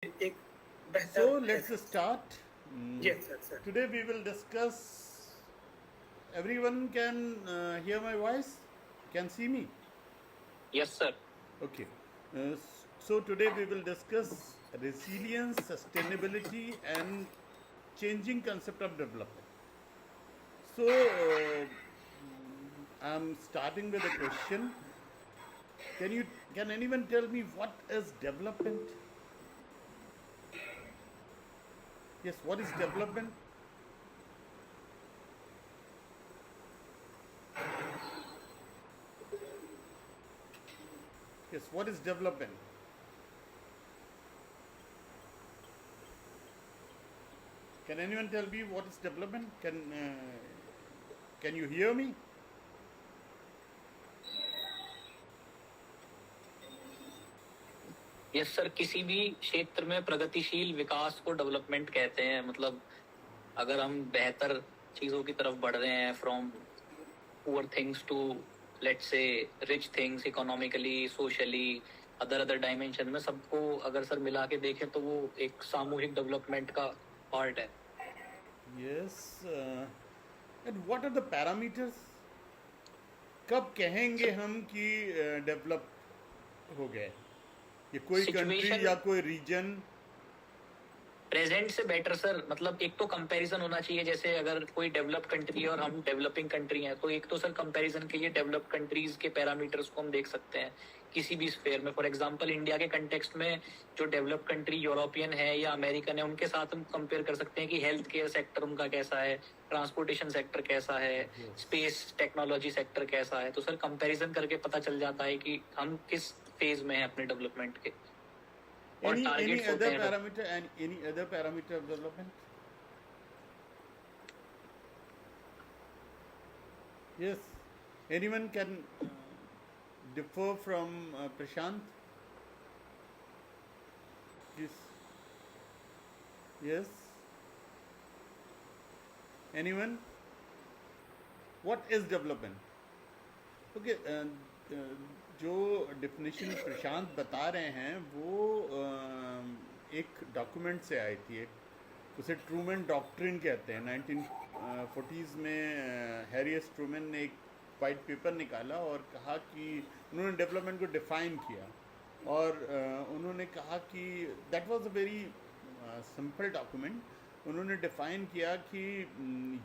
एक बेहतर So let's start. Yes, sir. Today we will discuss. Everyone can hear my voice, can see me. Yes, sir. Okay. So today we will discuss resilience, sustainability, and changing concept of development. So I'm starting with a question. Can anyone tell me what is development? Yes, what is development? Yes, what is development? Can anyone tell me what is development? Can you hear me? Yes sir, किसी भी क्षेत्र में प्रगतिशील विकास को development कहते हैं। मतलब अगर हम बेहतर चीजों की तरफ बढ़ रहे हैं, from poor things to let's say rich things, economically, socially, other dimension में सबको अगर सर मिला के देखें तो वो एक सामूहिक डेवलपमेंट का पार्ट है। Yes. And what are the parameters? कब कहेंगे हम कि डेवलप हो गए? ये कोई कंट्री Situation- या कोई रीजन? प्रेजेंट से बेटर सर, मतलब एक तो कंपैरिजन होना चाहिए। जैसे अगर कोई डेवलप कंट्री है और हम डेवलपिंग कंट्री हैं, तो एक तो सर कंपैरिजन के लिए डेवलप कंट्रीज के पैरामीटर्स को हम देख सकते हैं किसी भी स्फेयर में। फॉर एग्जांपल इंडिया के कंटेक्स्ट में जो डेवलप कंट्री यूरोपियन है या अमेरिकन है, उनके साथ हम कंपेयर कर सकते हैं कि हेल्थ केयर सेक्टर उनका कैसा है, ट्रांसपोर्टेशन सेक्टर कैसा है, स्पेस टेक्नोलॉजी सेक्टर कैसा है। तो सर कंपैरिजन करके पता चल जाता है कि हम किस फेज में हैं अपने डेवलपमेंट के। और Any टारगेट्स होते other हैं। parameter and any other parameter of development? Yes. Anyone can differ from Prashant? Yes. Yes. Anyone? What is development? Okay. जो डेफिनेशन प्रशांत बता रहे हैं वो एक डॉक्यूमेंट से आई थी। एक उसे ट्रूमैन डॉक्ट्रिन कहते हैं। 1940s में हैरी एस ट्रूमैन ने एक वाइट पेपर निकाला और कहा कि उन्होंने डेवलपमेंट को डिफ़ाइन किया और उन्होंने कहा कि that was a very simple document. उन्होंने डिफ़ाइन किया कि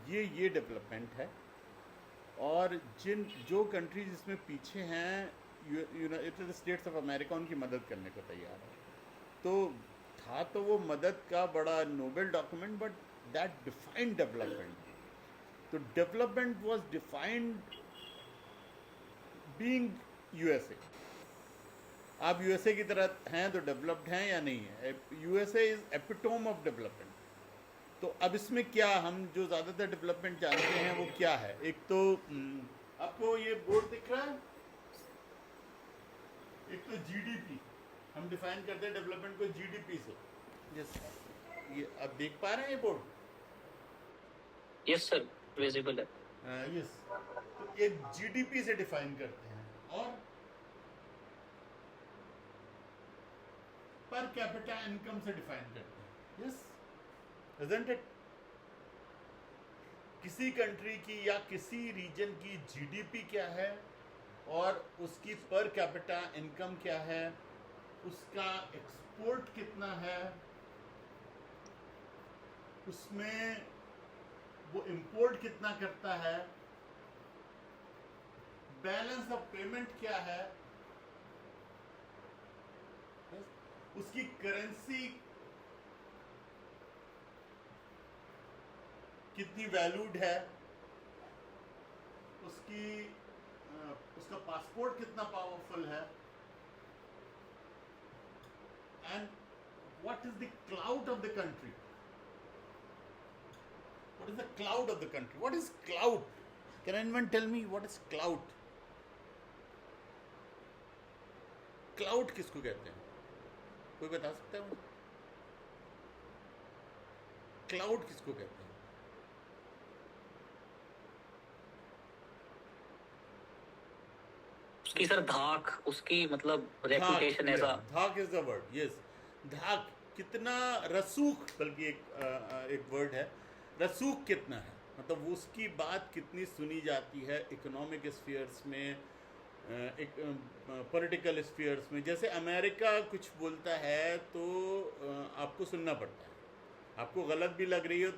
ये डेवलपमेंट है और जो कंट्रीज इसमें पीछे हैं, यूनाइटेड स्टेट्स ऑफ अमेरिका उनकी मदद करने को तैयार है। तो वो मदद का बड़ा noble document, but that defined development. तो development was defined being USA. आप यूएसए की तरह हैं तो डेवलप्ड हैं या नहीं है? USA is epitome of development. तो अब इसमें क्या हम जो ज़्यादातर डेवलपमेंट जानते हैं वो क्या है? एक तो आपको ये बोर्ड दिख रहा है, एक तो जीडीपी। हम डिफाइन करते हैं डेवलपमेंट को जीडीपी से। यस, ये आप देख पा रहे हैं ये बोर्ड? यस सर, विजिबल है। यस। तो एक जीडीपी से डिफाइन करते हैं और पर कैपिटा इनकम से डिफाइन करते हैं। Yes, isn't it? किसी कंट्री की या किसी रीजन की जीडीपी क्या है और उसकी पर कैपिटा इनकम क्या है, उसका एक्सपोर्ट कितना है, उसमें वो इंपोर्ट कितना करता है, बैलेंस ऑफ पेमेंट क्या है, उसकी करेंसी कितनी वैल्यूड है, उसका पासपोर्ट कितना पावरफुल है, and what is the clout of the country. What is the clout of the country? What is clout? Can anyone tell me what is clout? Clout किसको कहते हैं? कोई बता सकता है मुझे? क्लाउड किसको कहते हैं? उसकी सर धाक, उसकी मतलब रेपुटेशन ऐसा। धाक इज द वर्ड। यस, धाक कितना रसूख, बल्कि एक वर्ड है, रसूख कितना है, मतलब उसकी बात कितनी सुनी जाती है इकोनॉमिक स्फीयर्स में, एक पॉलिटिकल स्फीयर्स में। जैसे अमेरिका कुछ बोलता है तो आपको सुनना पड़ता है, आपको गलत भी लग रही हो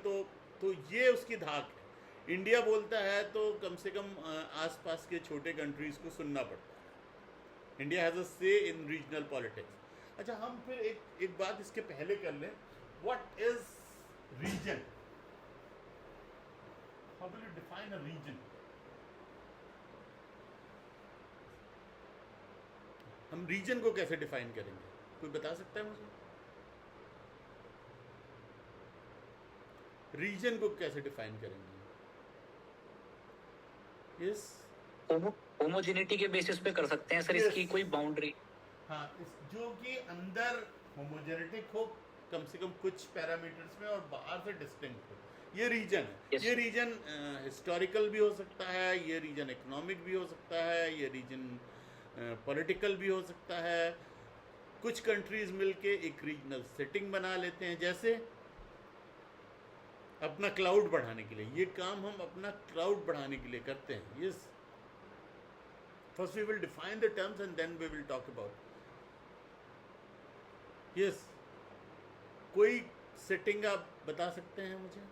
तो ये उसकी धाक है। इंडिया बोलता है तो कम से कम आसपास के छोटे कंट्रीज़ को सुनना पड़ता है। इंडिया हैज़ अ से इन रीजनल पॉलिटिक्स। अच्छा, हम फिर एक बात इसके पहले कर लें, what is region, how will you define a region? हम रीजन को कैसे डिफाइन करेंगे, कोई बता सकता है मुझे? रीजन को कैसे डिफाइन करेंगे? यस, होमोजेनिटी के बेसिस पे कर सकते हैं सर। Yes. इसकी कोई बाउंड्री, हाँ, जो कि अंदर होमोजेनेटिक हो कम से कम कुछ पैरामीटर्स में और बाहर से डिस्टिंक्ट हो, ये रीजन है। Yes. ये रीजन हिस्टोरिकल भी हो सकता है, ये रीजन इकोनॉमिक भी हो सकता है, ये रीजन पॉलिटिकल भी हो सकता है। कुछ कंट्रीज मिलके एक रीजनल सेटिंग बना लेते हैं, जैसे अपना क्लाउड बढ़ाने के लिए। ये काम हम अपना क्लाउड बढ़ाने के लिए करते हैं। Yes, first we will define the terms and then we will talk about. Yes, कोई सेटिंग आप बता सकते हैं मुझे?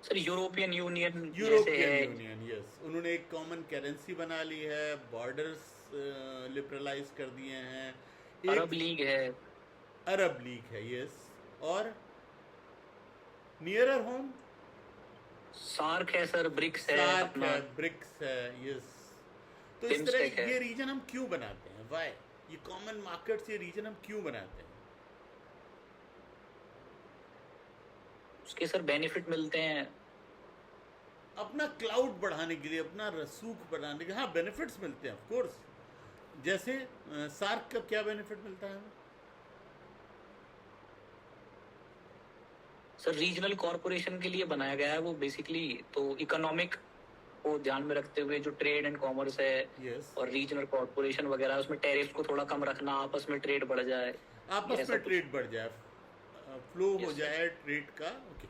सर यूरोपियन यूनियन जैसे यूरोपियन है, यूनियन, यस, उन्होंने एक कॉमन करेंसी बना ली है, बॉर्डर्स लिबरलाइज कर दिए हैं, अरब लीग है, अरब लीग है, यस, और नियरर होम सार्क है सर, ब्रिक्स है, सार्क अपना है, ब्रिक्स है, यस। तो इस बिम्स्टेक तरह है। ये रीजन हम क्यों बनाते हैं, वाई, ये कॉमन मार्केट्स, ये रीजन हम क्यों बनाते हैं? उसके सर बेनिफिट मिलते हैं। अपना क्लाउड बढ़ाने के लिए, अपना रसूख बढ़ाने के लिए। हाँ, बेनिफिट्स मिलते हैं ऑफ कोर्स। जैसे सार्क का क्या बेनिफिट मिलता है हमें? सर रीजनल कॉरपोरेशन के लिए बनाया गया है वो बेसिकली, तो इकोनॉमिक को ध्यान में रखते हुए जो ट्रेड एंड कॉमर्स है यस, और रीजनल कॉरपोरेशन वगैरह, उसमें टैरिफ को थोड़ा कम रखना, आपस में ट्रेड बढ़ जाए, आपस ऐसा में कुछ। ट्रेड बढ़ जाए, फ्लो हो Yes, sir. जाए ट्रेड का, ओके।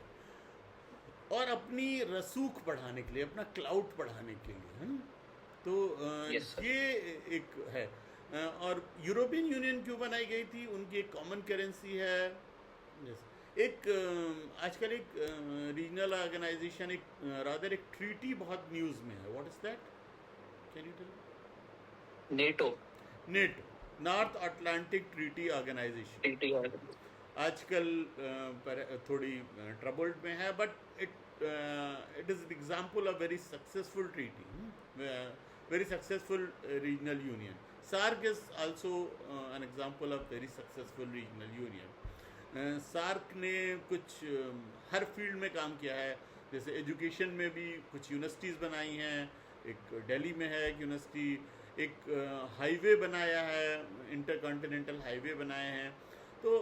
और अपनी रसूख बढ़ाने के लिए, अपना क्लाउड बढ़ाने के लिए, तो Yes, sir. ये एक है। और यूरोपियन यूनियन क्यों बनाई गई थी? उनकी एक कॉमन करेंसी है। Yes. एक आजकल एक रीजनल ऑर्गेनाइजेशन, एक रादर एक ट्रीटी बहुत न्यूज़ में है। What is that, can you tell? NATO, NATO, North Atlantic Treaty Organisation, आजकल थोड़ी ट्रबल्ड में है, but it is an example of very successful treaty, very successful regional union. SAARC is also an example of very successful regional union. SAARC ने कुछ हर field में काम किया है, जैसे एजुकेशन में भी कुछ यूनिवर्सिटीज़ बनाई हैं, एक दिल्ली में है एक यूनिवर्सिटी, एक हाईवे बनाया है, इंटरकॉन्टिनेंटल हाईवे बनाए हैं। तो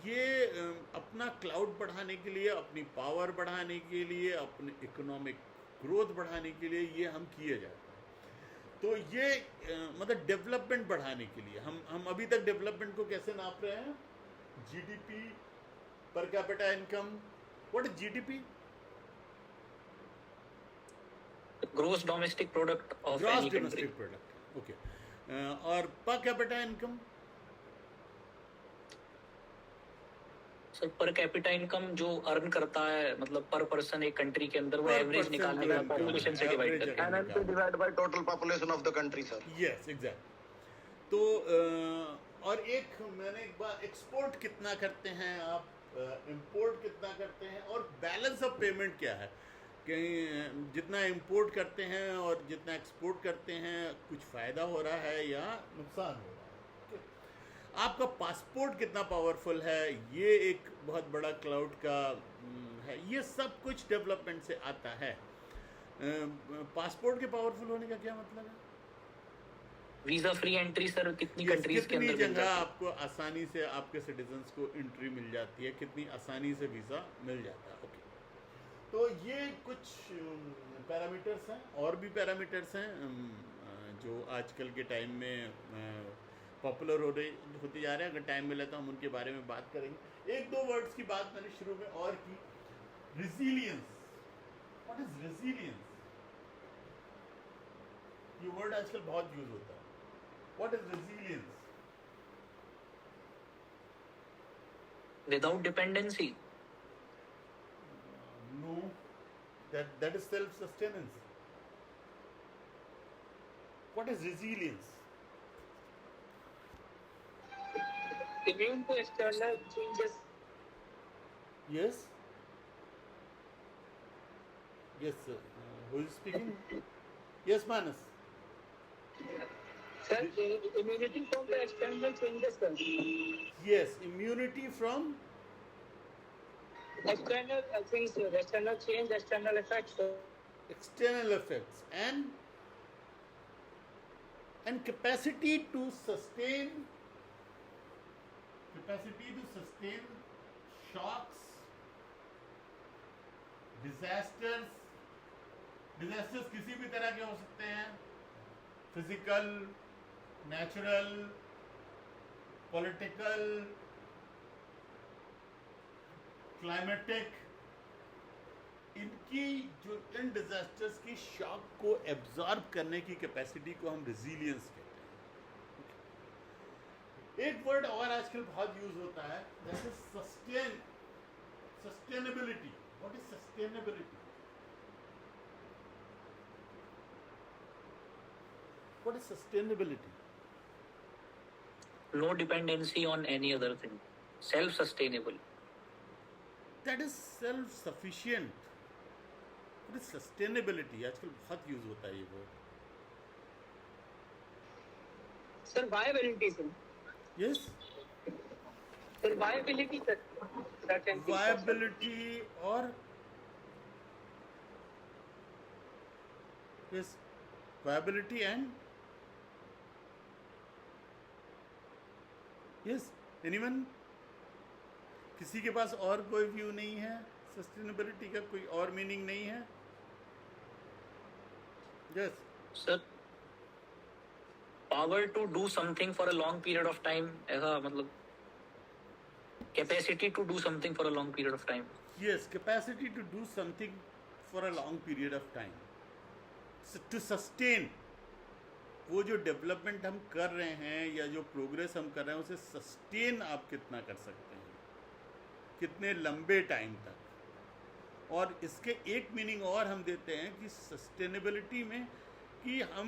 ये अपना क्लाउड बढ़ाने के लिए, अपनी पावर बढ़ाने के लिए, अपने इकोनॉमिक ग्रोथ बढ़ाने के लिए ये हम किए जाते हैं। तो ये मतलब डेवलपमेंट बढ़ाने के लिए हम अभी तक डेवलपमेंट को कैसे नाप रहे हैं? GDP, per capita income. What is GDP? Gross domestic product of gross any country. Domestic product, okay. और per capita income? Sir per capita income जो अर्न करता है, मतलब पर पर्सन एक कंट्री के अंदर, वो Per एवरेज person निकालने per का income, पॉपुलेशन से डिवाइड average करके। अगर And divide by total population of the country, sir. Yes, exact. तो और एक मैंने एक बार, एक्सपोर्ट कितना करते हैं आप, इंपोर्ट कितना करते हैं, और बैलेंस ऑफ पेमेंट क्या है? कहीं जितना इंपोर्ट करते हैं और जितना एक्सपोर्ट करते हैं, कुछ फ़ायदा हो रहा है या नुकसान हो रहा है? आपका पासपोर्ट कितना पावरफुल है, ये एक बहुत बड़ा क्लाउड का है। ये सब कुछ डेवलपमेंट से आता है। पासपोर्ट के पावरफुल होने का क्या मतलब है? वीजा फ्री एंट्री सर, कितनी Yes, कंट्रीज के कितनी अंदर मिल जगह जाती है। आपको आसानी से आपके सिटीजन्स को एंट्री मिल जाती है, कितनी आसानी से वीज़ा मिल जाता है, ओके। तो ये कुछ पैरामीटर्स हैं, और भी पैरामीटर्स हैं जो आजकल के टाइम में पॉपुलर होते जा रहे हैं। अगर टाइम मिला तो हम उनके बारे में बात करेंगे। एक दो वर्ड्स की बात मैंने शुरू में और की। Resilience, what is resilience? ये वर्ड आजकल बहुत यूज होता है। What is resilience? Without dependency. No, that is self-sustenance. What is resilience? Immune to external changes. Yes. Yes, sir. Who is speaking? Yes, Manas. Sir, immunity from the external changes, sir. Yes, immunity from External things, sir. External change, external effects, sir. external effects and capacity to sustain shocks, disasters किसी भी तरह के हो सकते हैं, physical, natural, political, climatic. इनकी जो इन disasters की शॉक को एब्जॉर्ब करने की कैपेसिटी को हम रिजिलियंस कहते हैं। एक वर्ड और आजकल बहुत यूज होता है, that is sustainability. What is sustainability? What is sustainability? No dependency on any other thing. Self-sustainable. That is self sufficient. What is sustainability? आजकल बहुत यूज होता है ये word. Sir, viability, sir. Yes, Sir, viability, sir. Certain things, sir. Viability और yes, viability and yes, anyone? किसी के पास और कोई व्यू नहीं है? सस्टेनेबिलिटी का कोई और मीनिंग नहीं है? Yes, Sir, power to do something for a long period of time. ऐसा मतलब capacity to do something for a long period of time. yes, capacity to do something for a long period of time. To sustain, वो जो development हम कर रहे हैं या जो प्रोग्रेस हम कर रहे हैं उसे सस्टेन आप कितना कर सकते हैं, कितने लंबे टाइम तक। और इसके एक मीनिंग और हम देते हैं कि सस्टेनेबिलिटी में कि हम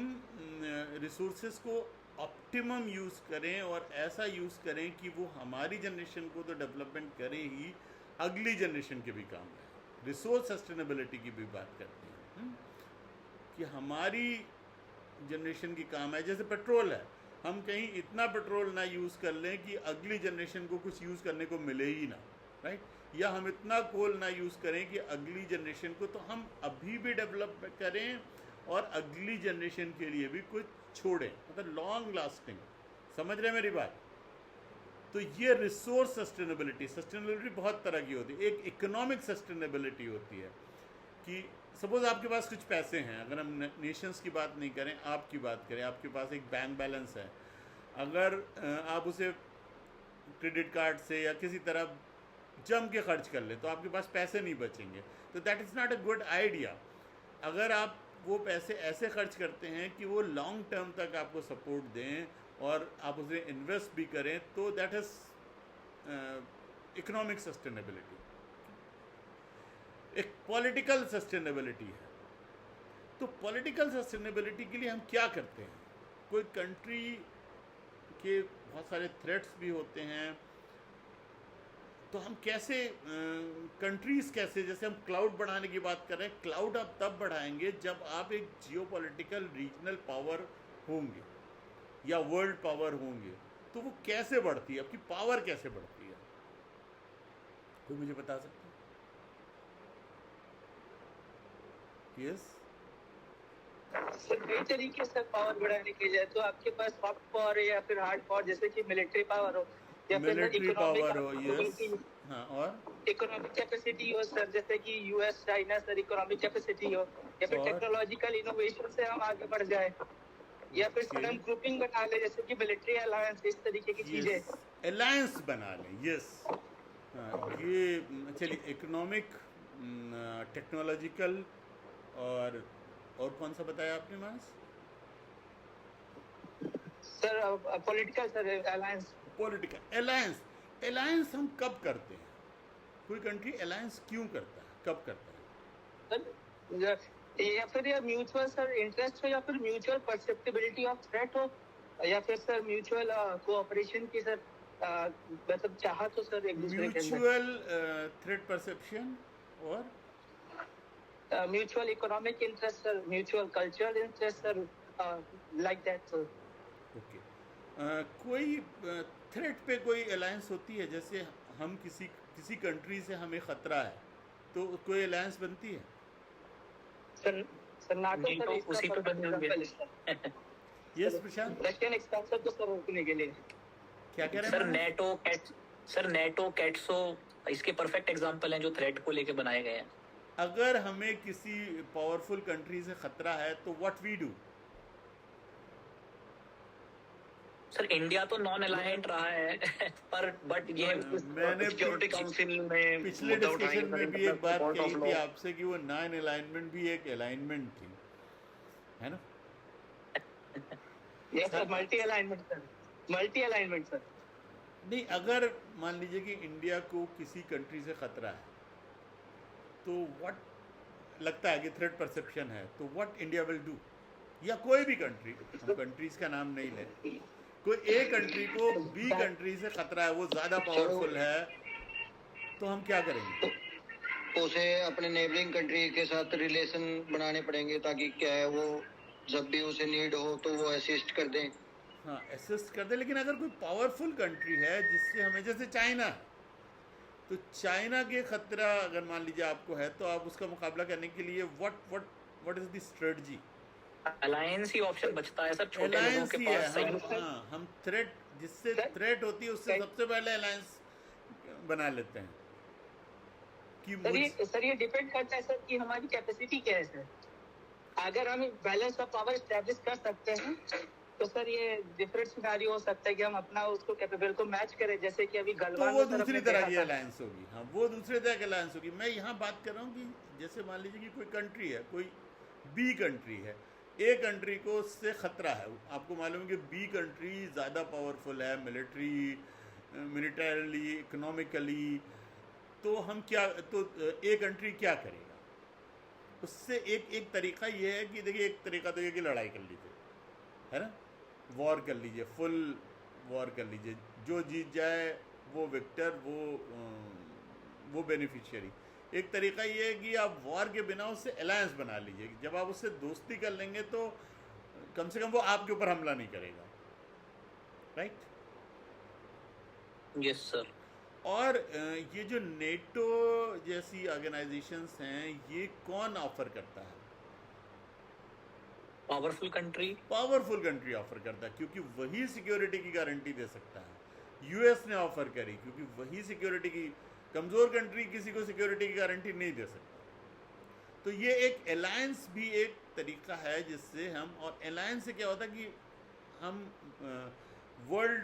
रिसोर्सेज को ऑप्टिमम यूज़ करें और ऐसा यूज़ करें कि वो हमारी जनरेशन को तो डेवलपमेंट करे ही, अगली जनरेशन के भी काम आए। रिसोर्स सस्टेनेबिलिटी की भी बात करते हैं कि हमारी जनरेशन की काम है। जैसे पेट्रोल है, हम कहीं इतना पेट्रोल ना यूज़ कर लें कि अगली जनरेशन को कुछ यूज़ करने को मिले ही ना, राइट? या हम इतना कोल ना यूज़ करें कि अगली जनरेशन को, तो हम अभी भी डेवलप करें और अगली जनरेशन के लिए भी कुछ छोड़ें, मतलब लॉन्ग लास्टिंग। समझ रहे हैं मेरी बात? तो ये रिसोर्स सस्टेनेबिलिटी बहुत तरह की होती है। एक इकोनॉमिक सस्टेनेबिलिटी होती है कि सपोज आपके पास कुछ पैसे हैं, अगर हम नेशंस की बात नहीं करें, आपकी बात करें, आपके पास एक बैंक बैलेंस है, अगर आप उसे क्रेडिट कार्ड से या किसी तरह जम के खर्च कर ले तो आपके पास पैसे नहीं बचेंगे, तो that is not a good idea. अगर आप वो पैसे ऐसे खर्च करते हैं कि वो लॉन्ग टर्म तक आपको सपोर्ट दें और आप उसे इन्वेस्ट भी करें, तो दैट इज़ इकोनॉमिक सस्टेनेबिलिटी। एक पॉलिटिकल सस्टेनेबिलिटी है। तो पॉलिटिकल सस्टेनेबिलिटी के लिए हम क्या करते हैं? कोई कंट्री के बहुत सारे थ्रेट्स भी होते हैं, तो हम कैसे कंट्रीज़ कैसे, जैसे हम क्लाउड बढ़ाने की बात कर रहे हैं, क्लाउड आप तब बढ़ाएंगे जब आप एक जियोपॉलिटिकल रीजनल पावर होंगे या वर्ल्ड पावर होंगे। तो वो कैसे बढ़ती है, आपकी पावर कैसे बढ़ती है? कोई मुझे बता सकता है? यस, कई तरीके से पावर बढ़ाने के लिए, तो आपके पास सॉफ्ट पावर या फिर हार्ड पावर, जैसे कि मिलिट्री पावर हो या फिर मिलिट्री पावर हो, यस, हाँ, और इकोनॉमिक कैपेसिटी हो सर, जैसे कि US China sir economic capacity हो, या फिर और? टेक्नोलॉजिकल इनोवेशन से हम आगे बढ़ जाए। या फिर सर हम ग्रुपिंग बना ले, जैसे कि मिलिट्री अलायंस, इस तरीके की चीजें। अलायंस बना लें, यस। ये चलिए, इकोनॉमिक, टेक्नोलॉजिकल और कौन सा बताया आपने Manas? Sir political sir alliance. Political alliance. Alliance हम कब करते हैं? कोई कंट्री अलायंस क्यों करता है, कब करता है? सर या फिर या म्यूचुअल सर इंटरेस्ट हो, या फिर म्यूचुअल परसेप्टिबिलिटी ऑफ थ्रेट हो, या फिर सर म्यूचुअल कोऑपरेशन की सर मतलब चाहत हो सर एक दूसरे के अंदर। म्यूचुअल थ्रेट परसेप्शन और mutual economic interest sir, mutual cultural interest sir, like that sir. Okay. कोई थ्रेट पे कोई अलायंस होती है? जैसे हम किसी कंट्री से हमें ख़तरा है तो कोई अलायंस बनती है? सर नाटो सर NATO उसी पे बनी हुई है। यस प्रशांत, रशियन एक्सपेंशन को सर रोकने के लिए। क्या कह रहे सर हैं? नेटो कैट्सो इसके परफेक्ट एग्जांपल हैं जो थ्रेट को लेके बनाए गए हैं। अगर हमें किसी पावरफुल कंट्री से खतरा है तो what we do? Sir India तो नॉन अलायंट रहा है बट ये मैंने सिक्योरिटी काउंसिल में पिछले डिस्कशन में भी एक बात कही थी आपसे कि वो नॉन अलाइनमेंट भी एक अलाइनमेंट थी, है ना? Yes sir, multi alignment sir, multi alignment sir. नहीं, अगर मान लीजिए कि इंडिया को किसी कंट्री से खतरा है तो व्हाट लगता है कि थ्रेट परसेप्शन है, तो व्हाट इंडिया विल डू? या कोई भी कंट्री, हम कंट्रीज का नाम नहीं ले, कोई ए कंट्री को बी कंट्री से खतरा है, वो ज़्यादा पावरफुल है, तो हम क्या करेंगे? उसे अपने नेबरिंग कंट्री के साथ रिलेशन बनाने पड़ेंगे ताकि क्या है वो जब भी उसे नीड हो तो वो असिस्ट कर दें। हाँ, असिस्ट कर दे। लेकिन अगर कोई पावरफुल कंट्री है जिससे हमें, जैसे चाइना, तो चाइना के खतरा अगर मान लीजिए आपको है तो आप उसका मुकाबला करने के लिए what is the strategy? Alliance he option बचता है सर, छोटे लोगों अलायंस के ही पास है। सही। हम थ्रेट, जिससे थ्रेट होती है उससे सबसे पहले अलायंस बना लेते हैं कि सर ये डिपेंड करता है सर कि हमारी कैपेसिटी क्या है सर। अगर हम बैलेंस ऑफ पावर एस्टैब्लिश कर सकते हैं तो सर ये डिफरेंट सिनेरियो हो सकता है कि हम अपना उसको कैपेबल को मैच करें, जैसे कि अभी तो गलवान वो दूसरी तरह की अलायंस होगी। हाँ, वो दूसरे तरह की अलायंस होगी। मैं यहाँ बात कर रहा हूँ कि जैसे मान लीजिए कि कोई कंट्री है, कोई बी कंट्री है, ए कंट्री को उससे ख़तरा है, आपको मालूम है कि बी कंट्री ज़्यादा पावरफुल है मिलिटरीली, इकोनॉमिकली, तो हम क्या, तो ए कंट्री क्या करेगा? उससे एक तरीका ये है कि देखिए, एक तरीका तो ये कि लड़ाई कर लीजिए, है ना, वॉर कर लीजिए, फुल वॉर कर लीजिए, जो जीत जाए वो विक्टर, वो बेनिफिशियरी। एक तरीका ये है कि आप वॉर के बिना उससे अलायंस बना लीजिए, जब आप उससे दोस्ती कर लेंगे तो कम से कम वो आपके ऊपर हमला नहीं करेगा, राइट? Yes sir. और ये जो नेटो जैसी ऑर्गेनाइजेशंस हैं, ये कौन ऑफर करता है? पावरफुल कंट्री ऑफर करता है, क्योंकि वही सिक्योरिटी की गारंटी दे सकता है। यूएस ने ऑफर करी क्योंकि वही सिक्योरिटी की, कमज़ोर कंट्री किसी को सिक्योरिटी की गारंटी नहीं दे सकता। तो ये एक अलायंस भी एक तरीका है जिससे हम, और अलायंस से क्या होता है कि हम वर्ल्ड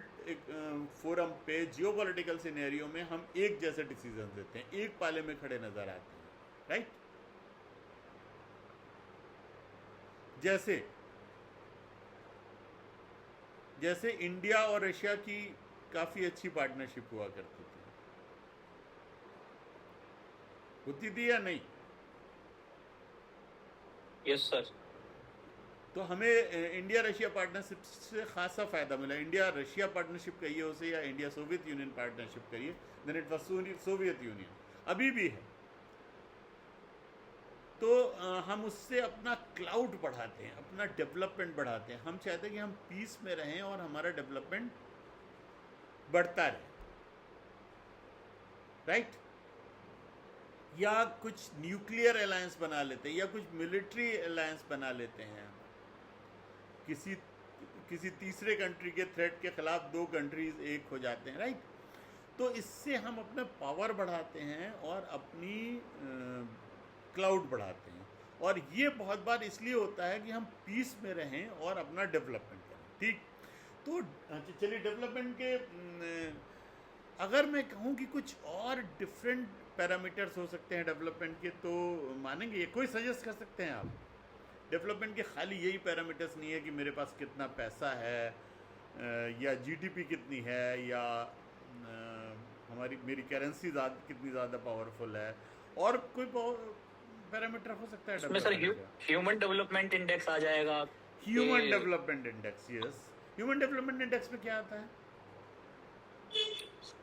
फोरम पे जियोपॉलिटिकल सिनेरियो में हम एक जैसे डिसीजन देते हैं, एक पाले में खड़े नजर आते हैं, राइट? जैसे इंडिया और रशिया की काफ़ी अच्छी पार्टनरशिप हुआ करती थी, होती थी या नहीं? Yes sir. तो हमें इंडिया रशिया पार्टनरशिप से खासा फ़ायदा मिला। इंडिया रशिया पार्टनरशिप कहिए उसे, या इंडिया सोवियत यूनियन पार्टनरशिप करिए, then it was Soviet Union, अभी भी है। तो हम उससे अपना क्लाउड बढ़ाते हैं, अपना डेवलपमेंट बढ़ाते हैं। हम चाहते हैं कि हम पीस में रहें और हमारा डेवलपमेंट बढ़ता रहे, राइट? या कुछ न्यूक्लियर अलायंस बना लेते हैं, या कुछ मिलिट्री अलायंस बना लेते हैं, किसी तीसरे कंट्री के थ्रेट के खिलाफ दो कंट्रीज एक हो जाते हैं, राइट? तो इससे हम अपना पावर बढ़ाते हैं और अपनी क्लाउड बढ़ाते हैं। और ये बहुत बार इसलिए होता है कि हम पीस में रहें और अपना डेवलपमेंट करें, ठीक। तो चलिए डेवलपमेंट के अगर मैं कहूँ कि कुछ और डिफरेंट पैरामीटर्स हो सकते हैं डेवलपमेंट के, तो मानेंगे? ये कोई सजेस्ट कर सकते हैं आप? डेवलपमेंट के खाली यही पैरामीटर्स नहीं है कि मेरे पास कितना पैसा है, या जीडीपी कितनी है, या मेरी करेंसी कितनी ज़्यादा पावरफुल है, और कोई पैरामीटर हो सकता है उसमें सर ह्यूमन डेवलपमेंट इंडेक्स आ जाएगा। Human development index, yes. Human development index में क्या आता है?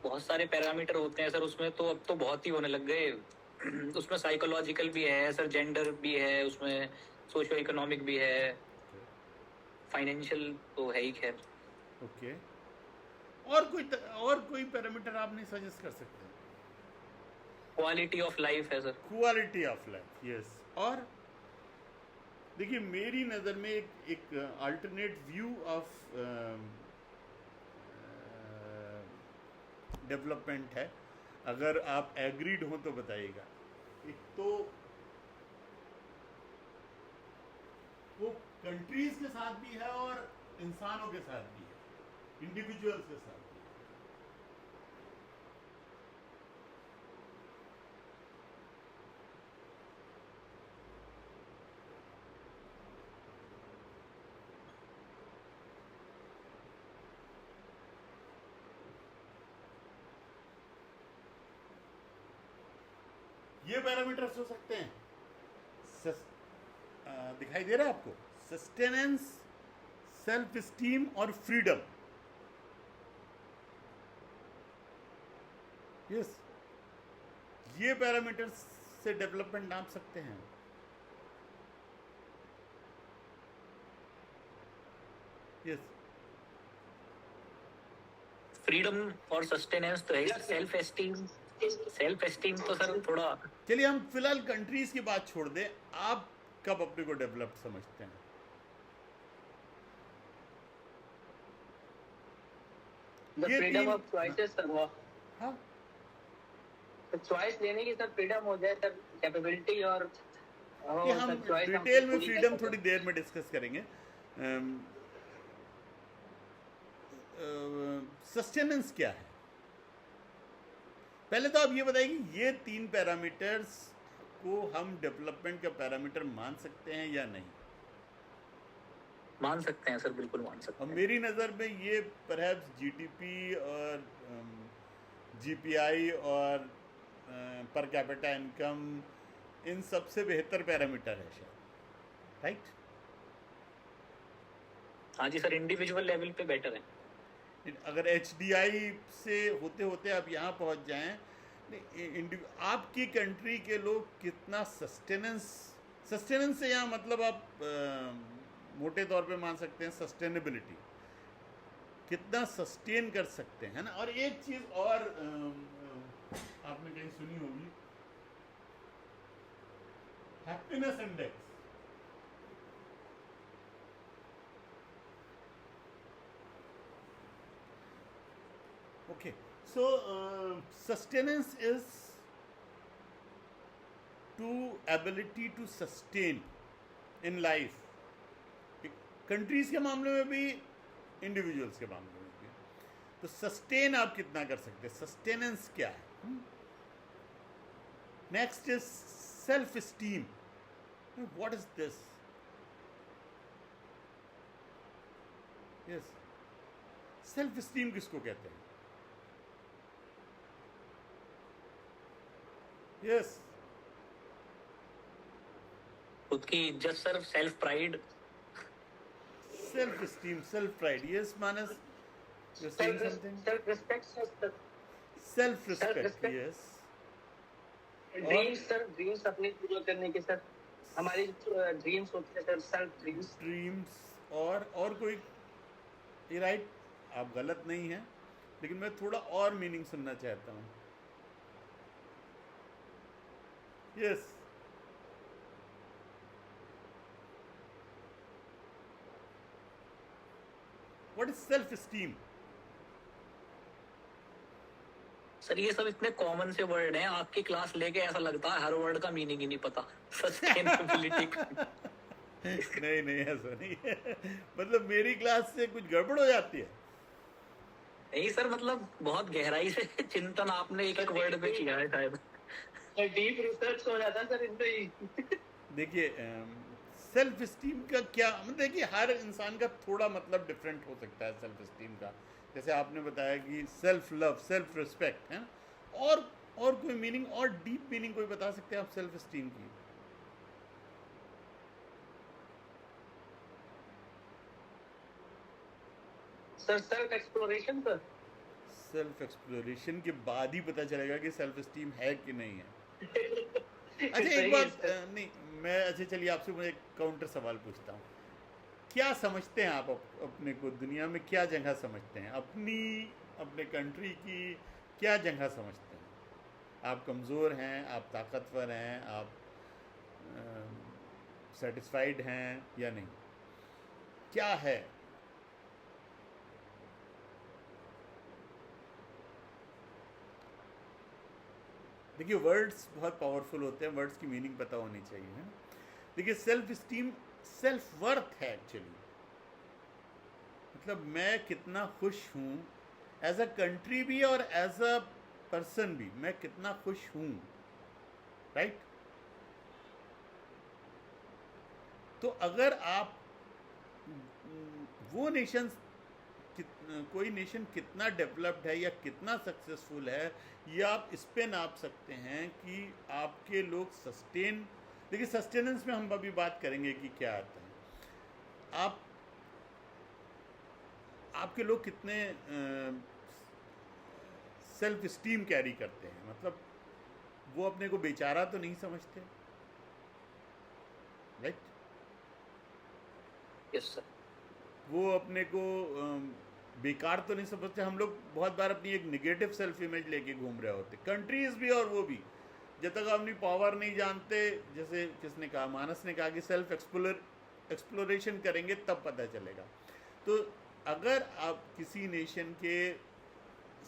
बहुत सारे पैरामीटर होते हैं सर उसमें, तो अब तो बहुत ही होने लग गए। उसमें साइकोलॉजिकल भी है सर, जेंडर भी है उसमें, सोशियो इकोनॉमिक भी है, फाइनेंशियल तो है ही खैर। ओके, और कोई पैरामीटर आप नहीं सजेस्ट कर सकते? क्वालिटी ऑफ लाइफ है sir. Quality of life, yes. और देखिए मेरी नज़र में एक अल्टरनेट व्यू ऑफ डेवलपमेंट है, अगर आप एग्रीड हो तो बताइएगा। एक तो वो कंट्रीज के साथ भी है और इंसानों के साथ भी है, इंडिविजुअल्स के साथ भी। ये पैरामीटर्स हो सकते हैं। दिखाई दे रहा है आपको? सस्टेनेंस, सेल्फ स्टीम और फ्रीडम, यस। ये पैरामीटर्स से डेवलपमेंट नाप सकते हैं, यस। फ्रीडम और सस्टेनेंस तो है। सेल्फ एस्टीम तो सर थोड़ा। चलिए हम फिलहाल कंट्रीज की बात छोड़ दें, आप कब अपने को डेवलप्ड समझते हैं? The freedom of choices sir, वो हाँ, चॉइस लेने की सर फ्रीडम हो जाए सर, कैपेबिलिटी और ये हम डिटेल में फ्रीडम थोड़ी देर में डिस्कस करेंगे। सस्टेनेंस क्या है? पहले तो आप ये बताइए कि ये 3 पैरामीटर्स को हम डेवलपमेंट का पैरामीटर मान सकते हैं या नहीं? मान सकते हैं सर, बिल्कुल मान सकते और हैं। मेरी नज़र में ये परहैप्स जीडीपी और जीपीआई और पर कैपिटा इनकम, इन सबसे बेहतर पैरामीटर है शायद, राइट? हाँ जी सर, इंडिविजुअल लेवल पे बेटर है। अगर एचडीआई से होते होते आप यहाँ पहुँच जाएं, आपकी कंट्री के लोग कितना सस्टेनेंस से यहाँ मतलब आप मोटे तौर पे मान सकते हैं सस्टेनेबिलिटी, कितना सस्टेन कर सकते हैं ना। और एक चीज़ और आपने कहीं सुनी होगी, happiness index. Okay, so sustenance is to ability to sustain in life, countries के मामले में भी, इंडिविजुअल्स के मामले में भी। तो सस्टेन आप कितना कर सकते हैं, सस्टेनेंस क्या है? Next is self esteem. What is this? Yes, self esteem किसको कहते हैं? यस, खुद की इज्जत sir, self pride. Self esteem, self pride, yes Manas, you saying something? Self respect sir, self respect, yes. Dreams sir, dreams अपने पूरा करने के सर, हमारी ड्रीम्स होते हैं सर, सेल्फ ड्रीम्स। और कोई? ये राइट, आप गलत नहीं हैं, लेकिन मैं थोड़ा और मीनिंग सुनना चाहता हूँ। Yes, what is self esteem? Sir ये सब इतने कॉमन से वर्ड हैं, आपकी क्लास लेके ऐसा लगता है हर वर्ड का मीनिंग ही नहीं पता। सस्टेनेबिलिटी नहीं नहीं ऐसा नहीं है, मतलब मेरी क्लास से कुछ गड़बड़ हो जाती है। नहीं सर, मतलब बहुत गहराई से चिंतन आपने एक एक वर्ड पे किया है शायद। डीप रिसर्च हो जाता है सर इन पे ही। देखिए सेल्फ स्टीम का क्या मतलब, देखिए हर इंसान का थोड़ा मतलब डिफरेंट हो सकता है सेल्फ स्टीम का। जैसे आपने बताया कि सेल्फ लव, सेल्फ रिस्पेक्ट है, और कोई मीनिंग और डीप मीनिंग कोई बता सकते हैं आप सेल्फ स्टीम की? Sir self exploration sir. Self exploration के बाद ही पता चलेगा कि सेल्फ स्टीम है कि नहीं है। अच्छा सही एक है बात सर। नहीं, मैं अच्छा चलिए आपसे मैं एक काउंटर सवाल पूछता हूँ। क्या समझते हैं आप अपने को दुनिया में, क्या जगह समझते हैं अपनी, अपने कंट्री की क्या जगह समझते हैं? आप कमज़ोर हैं, आप ताकतवर हैं, आप सेटिस्फाइड हैं या नहीं, क्या है? देखिए वर्ड्स बहुत पावरफुल होते हैं, वर्ड्स की मीनिंग पता होनी चाहिए, है ना। देखिए सेल्फ स्टीम सेल्फ वर्थ है एक्चुअली, मतलब मैं कितना खुश हूँ एज अ कंट्री भी और एज अ पर्सन भी, मैं कितना खुश हूँ, राइट। तो अगर आप वो नेशन, कोई नेशन कितना डेवलप्ड है या कितना सक्सेसफुल है, ये आप इस पे नाप सकते हैं कि आपके लोग सस्टेन, देखिए सस्टेनेंस में हम अभी बात करेंगे कि क्या आता है। आपके लोग कितने सेल्फ स्टीम कैरी करते हैं, मतलब वो अपने को बेचारा तो नहीं समझते, राइट। Yes sir. वो अपने को बेकार तो नहीं समझते। हम लोग बहुत बार अपनी एक निगेटिव सेल्फ इमेज लेके घूम रहे होते, कंट्रीज भी और वो भी, जब तक अपनी पावर नहीं जानते। जैसे किसने कहा, मानस ने कहा कि सेल्फ एक्सप्लोरेशन करेंगे तब पता चलेगा। तो अगर आप किसी नेशन के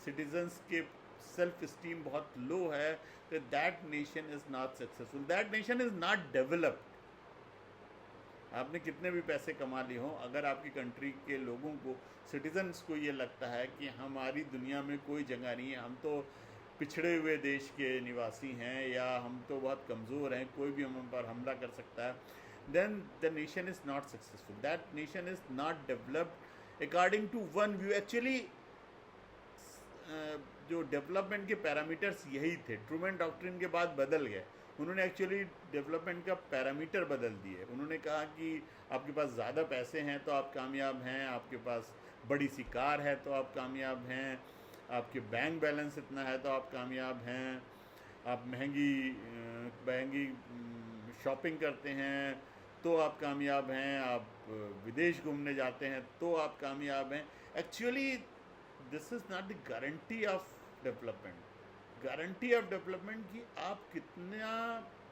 सिटीजन्स के सेल्फ स्टीम बहुत लो है, तो that nation is not successful, that nation is not developed. आपने कितने भी पैसे कमा लिए हों, अगर आपकी कंट्री के लोगों को, सिटीजन्स को ये लगता है कि हमारी दुनिया में कोई जगह नहीं है, हम तो पिछड़े हुए देश के निवासी हैं, या हम तो बहुत कमज़ोर हैं, कोई भी हम पर हमला कर सकता है, then the nation is not successful, that nation is not developed according to one view. Actually जो डेवलपमेंट के पैरामीटर्स यही थे, ट्रूमैन डॉक्ट्रिन के बाद बदल गए। उन्होंने एक्चुअली डेवलपमेंट का पैरामीटर बदल दिए। उन्होंने कहा कि आपके पास ज़्यादा पैसे हैं तो आप कामयाब हैं, आपके पास बड़ी सी कार है तो आप कामयाब हैं, आपके बैंक बैलेंस इतना है तो आप कामयाब हैं, आप महंगी शॉपिंग करते हैं तो आप कामयाब हैं, आप विदेश घूमने जाते हैं तो आप कामयाब हैं। Actually this is not the guarantee of development. Guarantee of development की आप कितना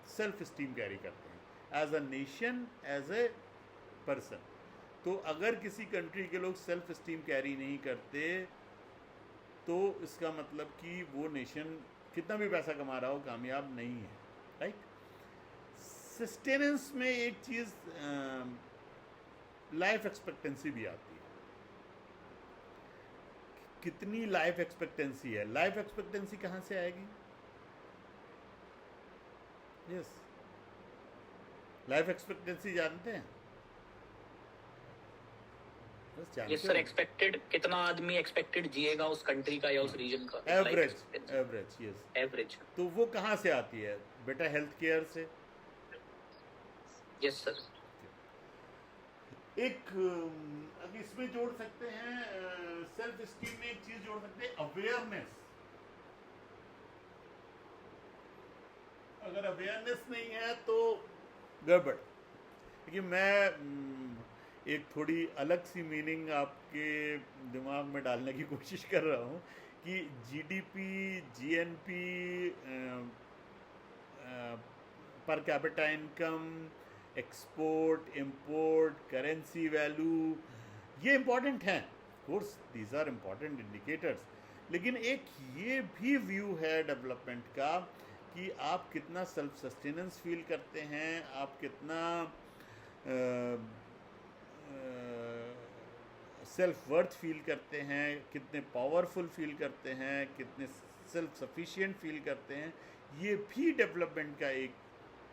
सेल्फ स्टीम कैरी करते हैं as a nation, as a person. तो अगर किसी कंट्री के लोग सेल्फ स्टीम कैरी नहीं करते तो इसका मतलब कि वो नेशन कितना भी पैसा कमा रहा हो कामयाब नहीं है, राइट। सस्टेनेंस में एक चीज़ लाइफ एक्सपेक्टेंसी भी आती है। कितनी लाइफ एक्सपेक्टेंसी है, लाइफ एक्सपेक्टेंसी कहाँ से आएगी? यस, लाइफ एक्सपेक्टेंसी जानते हैं? Yes sir. एक्सपेक्टेड कितना आदमी एक्सपेक्टेड जिएगा उस कंट्री का या उस रीजन का, एवरेज, यस एवरेज। तो वो कहाँ से आती है बेटा? हेल्थ केयर से। Yes sir. एक अब इसमें जोड़ सकते हैं, सेल्फ स्टीम में एक चीज जोड़ सकते हैं, अवेयरनेस। अगर अवेयरनेस नहीं है तो गड़बड़। देखिए मैं एक थोड़ी अलग सी मीनिंग आपके दिमाग में डालने की कोशिश कर रहा हूँ कि GDP, GNP, per capita income, export, import, currency value, ये इंपॉर्टेंट हैं, course these are important indicators. लेकिन एक ये भी व्यू है डेवलपमेंट का कि आप कितना सेल्फ सस्टेनेंस फील करते हैं, आप कितना सेल्फ वर्थ फील करते हैं, कितने पावरफुल फील करते हैं, कितने सेल्फ सफिशिएंट फील करते हैं, ये भी डेवलपमेंट का एक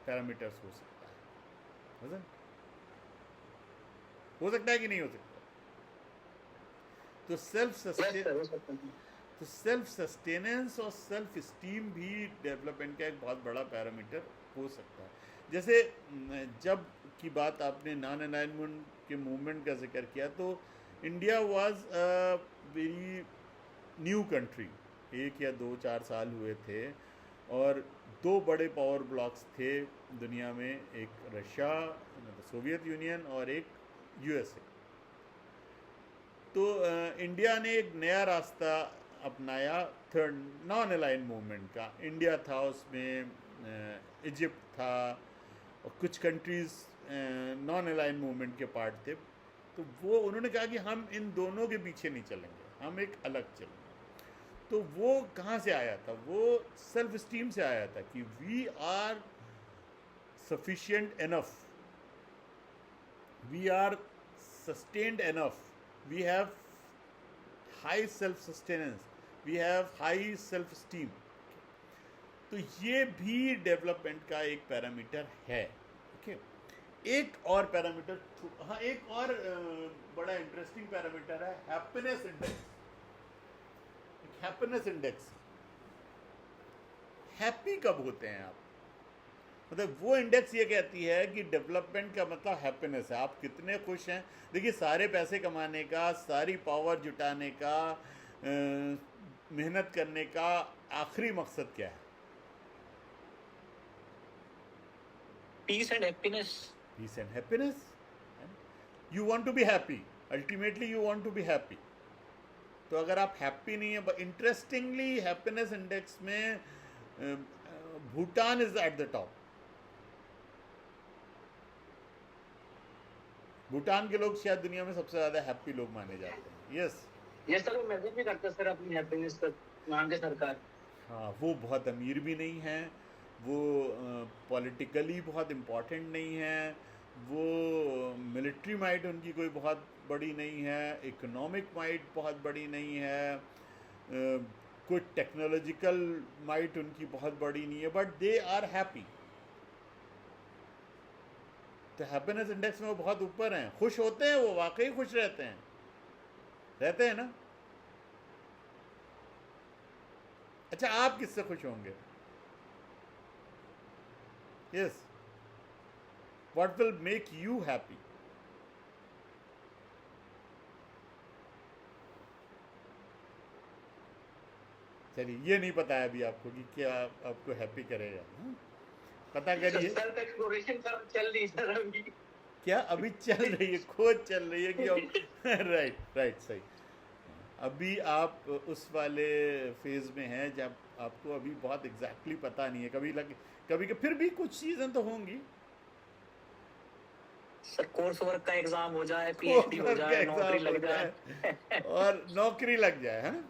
पैरामीटर्स हो सकता है। हो सकता है कि नहीं हो सकता? तो सेल्फ सस्टेनेंस और सेल्फ स्टीम भी डेवलपमेंट का एक बहुत बड़ा पैरामीटर हो सकता है। जैसे जब की बात आपने नॉन अलाइनमेंट के मूवमेंट का जिक्र किया, तो India was a very new country, 1 या 2-4 साल हुए थे, और 2 बड़े पावर ब्लॉक्स थे दुनिया में, एक रशिया सोवियत यूनियन और एक यूएसए। तो इंडिया ने एक नया रास्ता अपनाया थर्ड नॉन अलाइन मूवमेंट का। इंडिया था उसमें, इजिप्ट था, और कुछ कंट्रीज़ नॉन अलाइन मूवमेंट के पार्ट थे। तो वो उन्होंने कहा कि हम इन दोनों के पीछे नहीं चलेंगे, हम एक अलग चलेंगे। तो वो कहाँ से आया था? वो सेल्फ स्टीम से आया था कि we are sufficient enough, we are sustained enough, we have high self sustenance, we have high self esteem। तो ये भी डेवलपमेंट का एक पैरामीटर है। ओके, एक और पैरामीटर, हाँ, एक और बड़ा इंटरेस्टिंग पैरामीटर है happiness index. Happiness index, happy कब होते हैं आप? मतलब वो इंडेक्स ये कहती है कि डेवलपमेंट का मतलब हैप्पीनेस है, आप कितने खुश हैं। देखिए, सारे पैसे कमाने का, सारी पावर जुटाने का, मेहनत करने का आखिरी मकसद क्या है? Peace and happiness. Peace and happiness. You want to be happy, ultimately you want to be happy. तो अगर आप हैप्पी नहीं है, इंटरेस्टिंगली हैप्पीनेस इंडेक्स में Bhutan is at the top. Bhutan के लोग शायद दुनिया में सबसे ज्यादा हैप्पी लोग माने जाते हैं। यस सर, वो मैसेज भी करता सर अपनी हैप्पीनेस पर वहाँ की सरकार। हाँ, वो बहुत अमीर भी नहीं है, वो पॉलिटिकली बहुत इम्पोर्टेंट नहीं है, वो मिलिट्री माइट उनकी कोई बहुत बड़ी नहीं है, इकोनॉमिक माइट बहुत बड़ी नहीं है, कोई टेक्नोलॉजिकल माइट उनकी बहुत बड़ी नहीं है, बट दे आर हैप्पी। तो हैप्पीनेस इंडेक्स में वो बहुत ऊपर हैं, खुश होते हैं, वो वाकई खुश रहते हैं ना। अच्छा, आप किससे खुश होंगे? Yes, what will make you happy? चलिए, ये नहीं पता है अभी आपको कि क्या आपको हैप्पी करेगा। पता करिए। सेल्फ एक्सप्लोरेशन चल रही सर अभी। क्या अभी चल रही है, खोज चल रही है कि राइट, सही। अभी आप उस वाले फेज में हैं जब आपको अभी बहुत एग्जैक्टली पता नहीं है। कभी फिर भी कुछ चीजें तो होंगी। सर, कोर्स वर्क का एग्जाम हो जाए, पीएचडी हो जाए, नौकरी लग जाए और नौकरी लग जाए, है ना,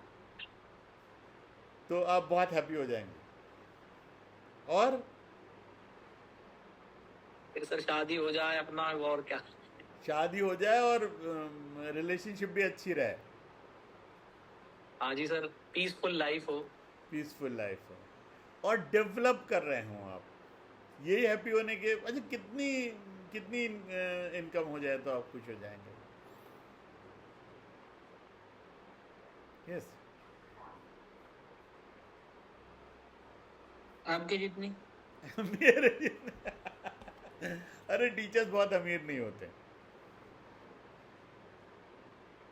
तो आप बहुत हैप्पी हो जाएंगे। और फिर सर शादी हो जाए अपना, और क्या, शादी हो जाए और रिलेशनशिप भी अच्छी रहे। हाँ जी सर, पीसफुल लाइफ हो। पीसफुल लाइफ हो और डेवलप कर रहे हो आप, यही हैप्पी होने के। अच्छा, कितनी इनकम हो जाए तो आप खुश हो जाएंगे? यस, आपके जितनी। मेरे अरे, टीचर्स बहुत अमीर नहीं होते,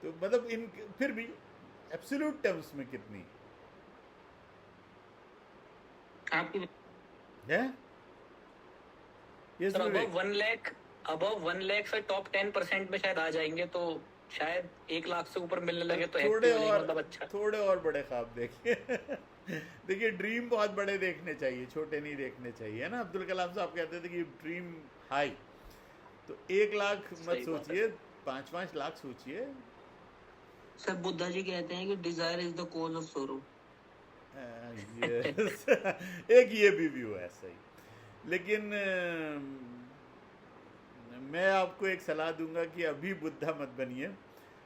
तो मतलब इन फिर भी एब्सोल्यूट टर्म्स में कितनी आपकी है? सर, अबव 1 लाख से टॉप 10% में शायद आ जाएंगे, तो शायद 1 लाख से ऊपर मिलने लगे तो थोड़े और बड़े ख्वाब देखिए। देखिए, ड्रीम बहुत बड़े देखने चाहिए, छोटे नहीं देखने चाहिए, है ना। अब्दुल कलाम साहब कहते थे कि ड्रीम हाई। तो 1 लाख मत सोचिए, 5-5 लाख सोचिए। सर बुद्धा जी कहते हैं कि desire is the cause of सोरो। Yes. एक ये भी व्यू है सही, लेकिन मैं आपको एक सलाह दूंगा कि अभी बुद्धा मत बनिए,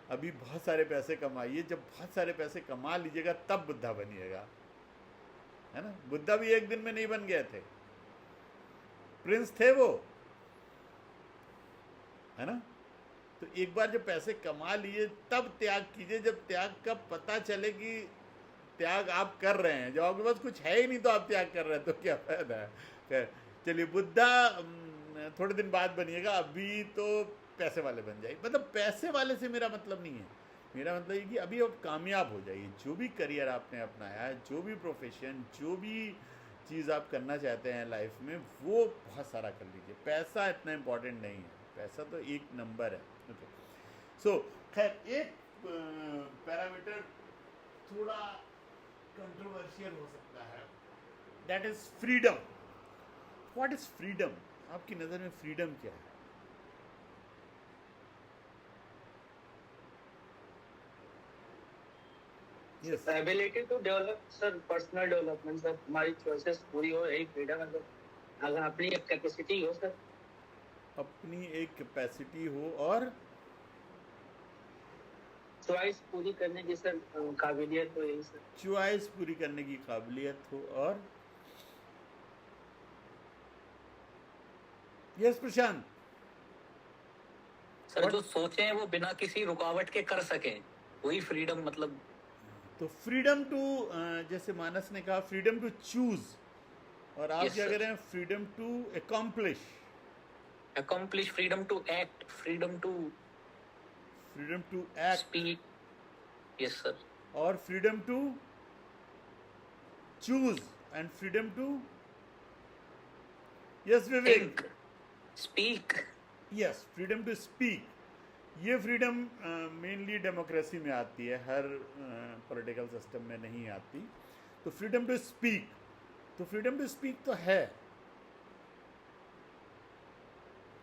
अभी बहुत सारे पैसे कमाइए, जब बहुत सारे पैसे कमा लीजिएगा तब बुद्धा बनिएगा, है ना। बुद्धा भी एक दिन में नहीं बन गए थे, प्रिंस थे वो, है ना। तो एक बार जब पैसे कमा लिए तब त्याग कीजिए, जब त्याग का पता चले कि त्याग आप कर रहे हैं। जब आपके पास कुछ है ही नहीं तो आप त्याग कर रहे हैं तो क्या फायदा है। खैर चलिए, बुद्धा थोड़े दिन बाद बनिएगा, अभी तो पैसे वाले बन जाइए। मतलब पैसे वाले से मेरा मतलब नहीं है, मेरा मतलब ये कि अभी आप कामयाब हो जाइए, जो भी करियर आपने अपनाया है, जो भी प्रोफेशन, जो भी चीज़ आप करना चाहते हैं लाइफ में, वो बहुत सारा कर लीजिए। पैसा इतना इम्पोर्टेंट नहीं है, पैसा तो एक नंबर है। ओके, सो खैर एक पैरामीटर थोड़ा कंट्रोवर्शियल हो सकता है, that is freedom. What is freedom? आपकी नज़र में फ्रीडम क्या है? Yes. Ability to develop, sir, personal development, sir, हमारी choices पूरी हो, यही freedom है सर। अगर अपनी एक कैपेसिटी हो सर, अपनी एक कैपेसिटी हो और चॉइस पूरी करने की सर काबिलियत हो, यही सर। चॉइस पूरी करने की काबिलियत हो और यस प्रशांत सर जो सोचे वो बिना किसी रुकावट के कर सकें, वही फ्रीडम। मतलब तो फ्रीडम टू, जैसे मानस ने कहा फ्रीडम टू चूज, और आप Yes, क्या sir. कह रहे हैं? Freedom to accomplish, accomplish, freedom to act, freedom to freedom to act speak. Yes sir. और freedom to choose and freedom to yes विवेक, Think, speak. Yes freedom to speak. ये freedom mainly democracy में आती है, हर political system में नहीं आती। तो फ्रीडम टू स्पीक, तो फ्रीडम टू स्पीक तो है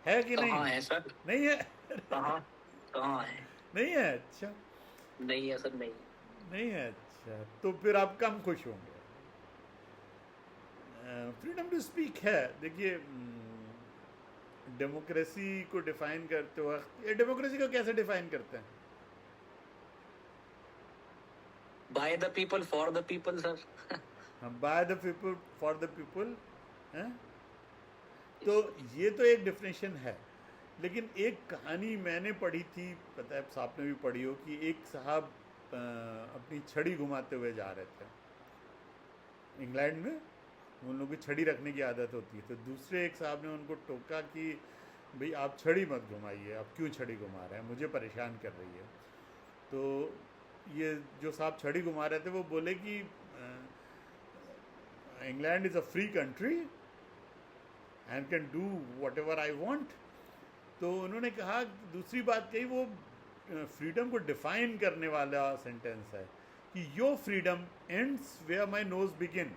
कि नहीं? कहाँ है सर? नहीं है? कहाँ है? नहीं है? अच्छा, नहीं है सर, नहीं। नहीं है। अच्छा, तो फिर आप कम खुश होंगे। फ्रीडम टू स्पीक है। देखिए, डेमोक्रेसी को डिफाइन करते वक्त, ये डेमोक्रेसी को कैसे डिफाइन करते हैं? By the people, for the people, sir. हम by the people for the people हैं। तो ये तो एक डेफिनेशन है, लेकिन एक कहानी मैंने पढ़ी थी, पता है आपने भी पढ़ी हो, कि एक साहब अपनी छड़ी घुमाते हुए जा रहे थे इंग्लैंड में। उन लोगों की छड़ी रखने की आदत होती है, तो दूसरे एक साहब ने उनको टोका कि भाई आप छड़ी मत घुमाइए, आप क्यों छड़ी घुमा रहे हैं, मुझे परेशान कर रही है। तो ये जो साहब छड़ी घुमा रहे थे वो बोले कि England is a free country and can do what ever I want. तो उन्होंने कहा, दूसरी बात कही, वो फ्रीडम को डिफाइन करने वाला सेंटेंस है कि your freedom ends where my nose begin.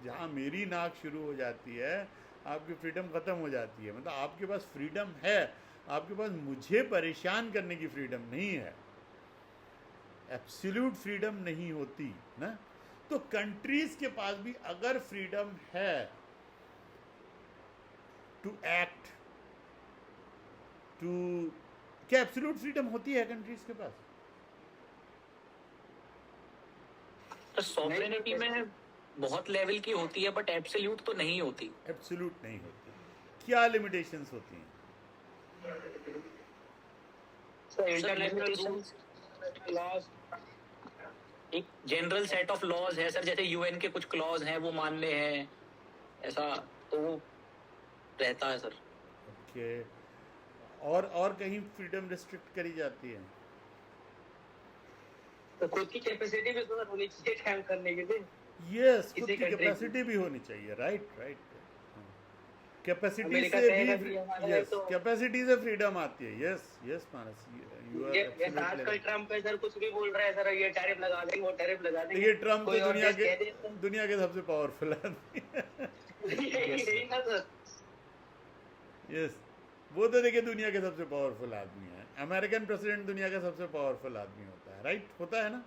जहाँ मेरी नाक शुरू हो जाती है, आपकी फ्रीडम ख़त्म हो जाती है। मतलब आपके पास फ्रीडम है, आपके पास मुझे परेशान करने की फ्रीडम नहीं है, एब्सोल्यूट फ्रीडम नहीं होती ना। तो कंट्रीज के पास भी अगर फ्रीडम है टू एक्ट, टू, क्या एब्सोल्यूट फ्रीडम होती है कंट्रीज के पास? तो सॉवरेनिटी में बहुत लेवल की होती है, बट एब्सोल्यूट तो नहीं होती। एब्सोल्यूट नहीं होती। क्या लिमिटेशंस होती हैं? सर इंटरनेशनल रूल्स, लॉज, एक जनरल सेट ऑफ लॉज है सर, जैसे यूएन के कुछ क्लॉज हैं वो मानने हैं, ऐसा तो वो रहता है सर। ओके, और कहीं फ्रीडम रिस्ट्रिक्ट करी जाती है? तो खुद की कैपेसिटी भी सर होनी चाहिए काम करने के लिए। यस, खुद किसी की country कैपेसिटी भी होनी चाहिए। राइट। कैपेसिटी अमेरिका से कहेगा भी, कि हमारा यस, तो- कैपेसिटी से फ्रीडम आती है। यस मानस, यू आर ये आजकल ट्रम्प है सर, कुछ भी बोल रहा है सर, ये टैरिफ लगा देंगे, वो टैरिफ लगा देंगे। देखिए, ट्रम्प कोई तो और देश कह दे तो- दुनिया के सबसे पावरफुल आदमी है। यही ना सर। यस, वो तो देखिए दुनिया के सबसे पावरफुल आदमी है, अमेरिकन प्रेसिडेंट दुनिया का सबसे पावरफुल आदमी होता है, राइट? होता है ना?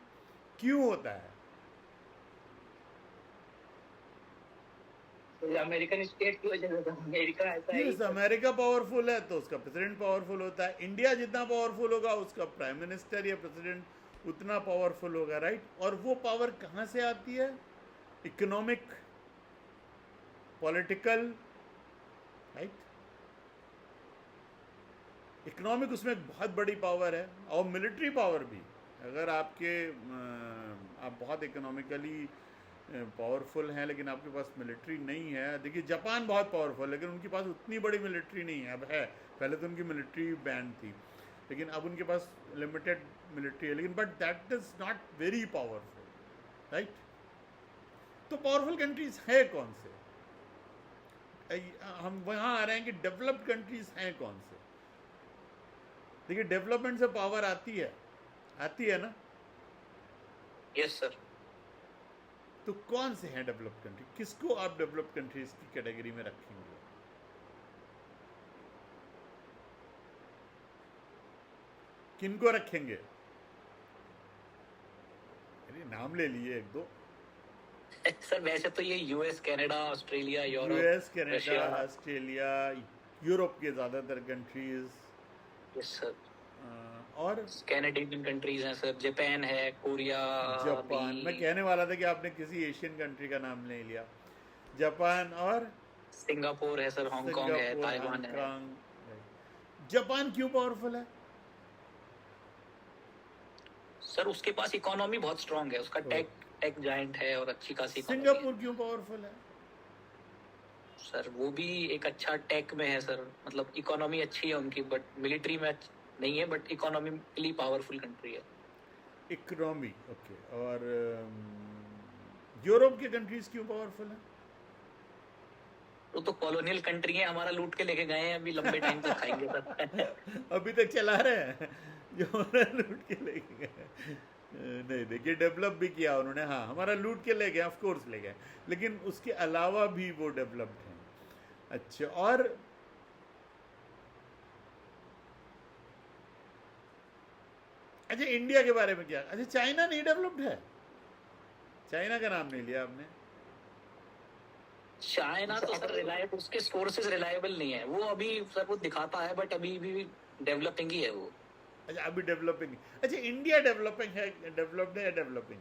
क्यों होता है? तो अमेरिकन स्टेट की वजह से अमेरिका ऐसा है यस, अमेरिका पावरफुल है तो उसका प्रेसिडेंट पावरफुल होता है। इंडिया जितना पावरफुल होगा उसका प्राइम मिनिस्टर या प्रेसिडेंट उतना पावरफुल होगा, राइट? और वो पावर कहाँ से आती है? Economic, political, right? इकोनॉमिक उसमें एक बहुत बड़ी पावर है, और मिलिट्री पावर भी। अगर आप बहुत इकोनॉमिकली पावरफुल हैं लेकिन आपके पास मिलिट्री नहीं है, देखिए जापान बहुत पावरफुल है लेकिन उनके पास उतनी बड़ी मिलिट्री नहीं है, अब है। पहले तो उनकी मिलिट्री बैंड थी लेकिन अब उनके पास लिमिटेड मिलिट्री है, लेकिन but that is not very powerful, right? तो पावरफुल कंट्रीज है कौन से? हम वहाँ आ रहे हैं कि डेवलप्ड कंट्रीज हैं कौन से। देखिए डेवलपमेंट से पावर आती है ना? Yes sir. तो कौन से हैं डेवलप्ड कंट्री? किसको आप डेवलप्ड कंट्रीज की कैटेगरी में रखेंगे? किनको रखेंगे? अरे नाम ले लिए एक दो। सर वैसे तो ये US, Canada, Australia, Europe, US, Canada, Russia. Australia, Europe के ज़्यादातर कंट्रीज, यस सर। और कैनेडियन कंट्रीज हैं सर, जापान है, कोरिया, जापान। मैं कहने वाला था कि आपने किसी एशियन कंट्री का नाम नहीं लिया। जापान और सिंगापुर है सर, हांगकांग है, सिंगापुर, ताइवान है। हांगकांग। जापान क्यों पावरफुल है? सर उसके पास इकोनॉमी बहुत स्ट्रांग है, उसका टेक जायंट है और अच्छी खासी economy है। सिंगापुर क्यों पावरफुल है? सर वो भी एक अच्छा टेक में है सर, मतलब इकोनॉमी अच्छी है उनकी, बट मिलिट्री में नहीं है, बट इकोनॉमिकली पावरफुल कंट्री है। Economy, okay. और यूरोप के कंट्रीज क्यों पावरफुल है? वो तो कॉलोनियल कंट्री है, हमारा लूट के लेके गए हैं, अभी लंबे टाइम तक खाएंगे सर। अभी तक चला रहे हैं जो हमारा लूट के लेके गए। नहीं, देखिए डेवलप भी किया उन्होंने, हाँ हमारा लूट के ले गए, ऑफ कोर्स ले गए, लेकिन उसके अलावा भी वो डेवलप्ड हैं। अच्छा, और अच्छा इंडिया के बारे में क्या? अच्छा चाइना नहीं डेवलप्ड है? चाइना का नाम नहीं लिया आपने। चाइना तो सर रिलायबल, उसके सोर्सेज रिलायबल नहीं है, वो अभी सर वो दिखाता है बट अभी भी डेवलपिंग ही है वो। अच्छा अभी डेवलपिंग। अच्छा इंडिया डेवलपिंग है, डेवलप्ड है या डेवलपिंग?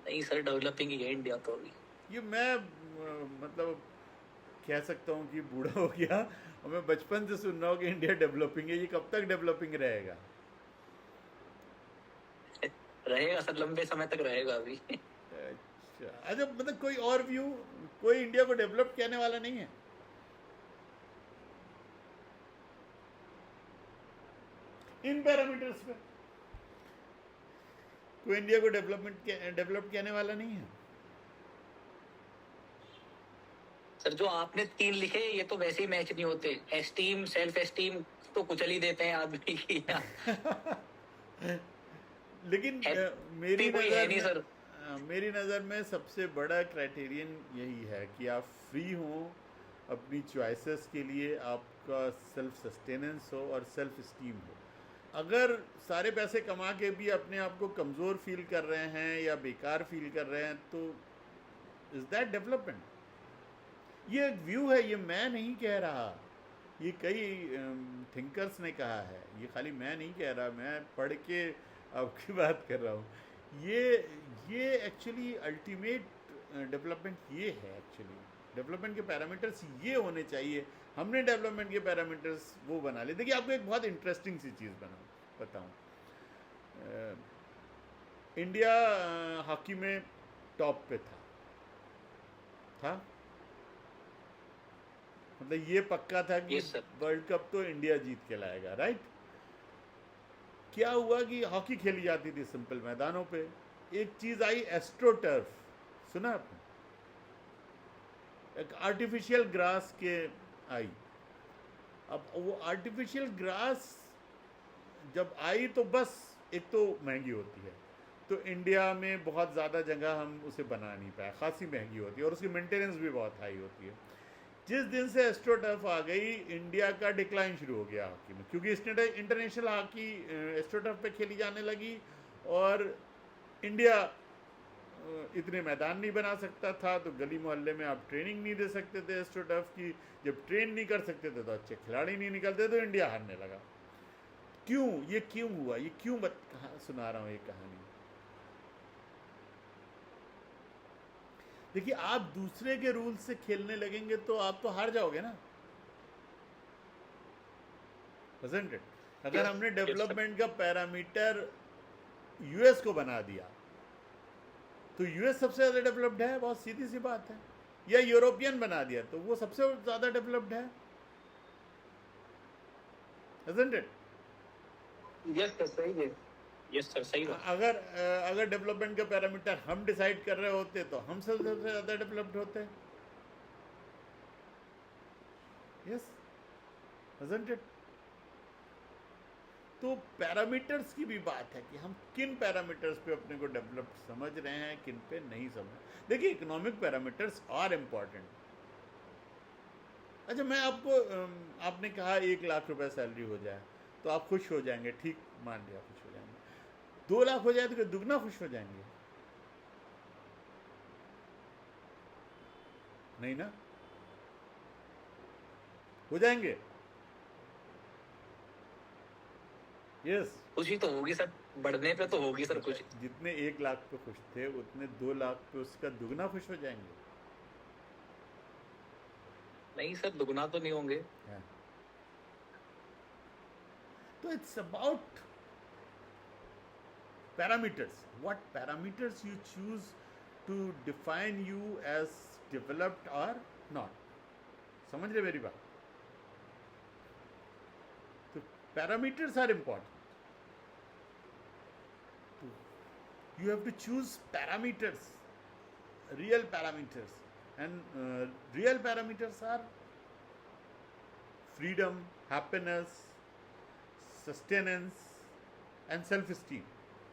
नहीं सर डेवलपिंग ही है इंडिया तो अभी। ये मैं मतलब कह सकता हूँ कि बूढ़ा हो गया और मैं बचपन से सुन रहा हूँ कि इंडिया डेवलपिंग है। ये कब तक डेवलपिंग रहेगा? रहेगा सर, लंबे समय तक रहेगा अभी। अच्छा मतलब कोई और व्यू, कोई इंडिया को डेवलप कहने वाला नहीं है? इन पैरामीटर्स पे कोई इंडिया को डेवलप कहने वाला नहीं है? सर जो आपने 3 लिखे ये तो वैसे ही मैच नहीं होते। एस्टीम, सेल्फ एस्टीम तो कुचल ही देते हैं आदमी की। लेकिन मेरी नज़र में सबसे बड़ा क्राइटेरियन यही है कि आप फ्री हों अपनी चॉइसेस के लिए, आपका सेल्फ सस्टेनेंस हो और सेल्फ इस्टीम हो। अगर सारे पैसे कमा के भी अपने आप को कमज़ोर फील कर रहे हैं या बेकार फील कर रहे हैं तो इज़ दैट डेवलपमेंट? ये एक व्यू है, ये मैं नहीं कह रहा, ये कई थिंकर्स ने कहा है, ये खाली मैं नहीं कह रहा, मैं पढ़ के आपकी बात कर रहा हूँ। ये एक्चुअली अल्टीमेट डेवलपमेंट ये है। एक्चुअली डेवलपमेंट के पैरामीटर्स ये होने चाहिए। हमने डेवलपमेंट के पैरामीटर्स वो बना लिए। देखिए आपको एक बहुत इंटरेस्टिंग सी चीज़ बताऊँ। इंडिया हॉकी में टॉप पे था, मतलब ये पक्का था कि वर्ल्ड कप तो इंडिया जीत के लाएगा, राइट? क्या हुआ कि हॉकी खेली जाती थी सिंपल मैदानों पे, एक चीज आई एस्ट्रोटर्फ, सुना आपने? एक आर्टिफिशियल ग्रास के आई। अब वो आर्टिफिशियल ग्रास जब आई तो बस एक तो महंगी होती है, तो इंडिया में बहुत ज़्यादा जगह हम उसे बना नहीं पाए, खासी महंगी होती है और उसकी मेंटेनेंस भी बहुत हाई होती है। जिस दिन से एस्ट्रोटर्फ आ गई, इंडिया का डिक्लाइन शुरू हो गया हॉकी में, क्योंकि इंटरनेशनल हॉकी एस्ट्रोटर्फ पे खेली जाने लगी और इंडिया इतने मैदान नहीं बना सकता था, तो गली मोहल्ले में आप ट्रेनिंग नहीं दे सकते थे एस्ट्रोटर्फ की। जब ट्रेन नहीं कर सकते थे तो अच्छे खिलाड़ी नहीं निकलते, तो इंडिया हारने लगा। क्यों? ये क्यों हुआ? ये क्यों सुना रहा हूँ ये कहानी। देखिए, आप दूसरे के रूल से खेलने लगेंगे तो आप तो हार जाओगे ना, isn't it? अगर हमने डेवलपमेंट का पैरामीटर यूएस को बना दिया तो यूएस सबसे ज्यादा डेवलप्ड है, बहुत सीधी सी बात है। या यूरोपियन बना दिया तो वो सबसे ज्यादा डेवलप्ड है, isn't it? यस सर, सही है। यस सर, सही बात। अगर डेवलपमेंट का पैरामीटर हम डिसाइड कर रहे होते तो हम सबसे ज्यादा डेवलप्ड होते। Yes, isn't it? तो पैरामीटर्स की भी बात है कि हम किन पैरामीटर्स पे अपने को डेवलप्ड समझ रहे हैं, किन पे नहीं समझ। देखिए, इकोनॉमिक पैरामीटर्स आर इम्पॉर्टेंट। अच्छा, मैं आपको आपने कहा 1 लाख रुपए सैलरी हो जाए तो आप खुश हो जाएंगे, ठीक, मान लिया खुश हो जाएंगे। 2 लाख हो जाए तो दुगना खुश हो जाएंगे? नहीं ना, हो जाएंगे? यस। खुशी तो होगी सर, बढ़ने पे तो होगी सर खुशी। जितने 1 लाख पे खुश थे उतने 2 लाख पे उसका दुगना खुश हो जाएंगे? नहीं सर, दुगना तो नहीं होंगे। तो it's about parameters. What parameters you choose to define you as developed or not. समझ रहे मेरी बात? तो parameters are important. You have to choose parameters, real parameters, and real parameters are freedom, happiness, sustenance, and self-esteem.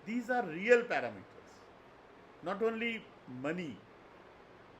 These are real parameters, not only money,